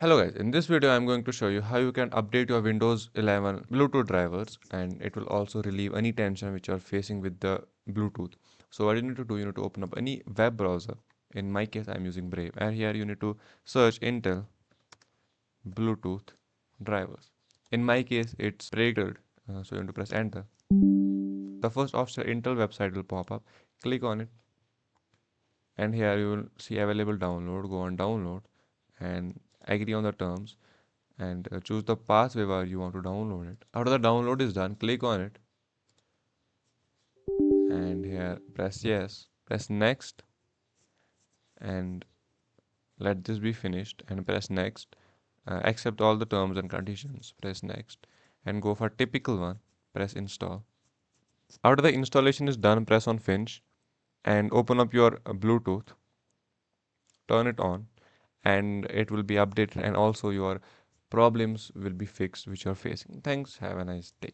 Hello guys, in this video I'm going to show you how you can update your Windows 11 Bluetooth drivers, and it will also relieve any tension which you are facing with the Bluetooth. So what you need to do, you need to open up any web browser. In my case I'm using Brave, and here you need to search Intel Bluetooth drivers. In my case it's breaked, so you need to press enter. The first official Intel website will pop up. Click on it, and here you will see available download. Go on download and agree on the terms, and choose the pathway where you want to download it. After the download is done, click on it, and here press yes, press next, and let this be finished, and press next. Accept all the terms and conditions, press next, and go for typical one, press install. After the installation is done, press on finish, and open up your Bluetooth, turn it on, and it will be updated, and also your problems will be fixed which you are facing. Thanks, have a nice day.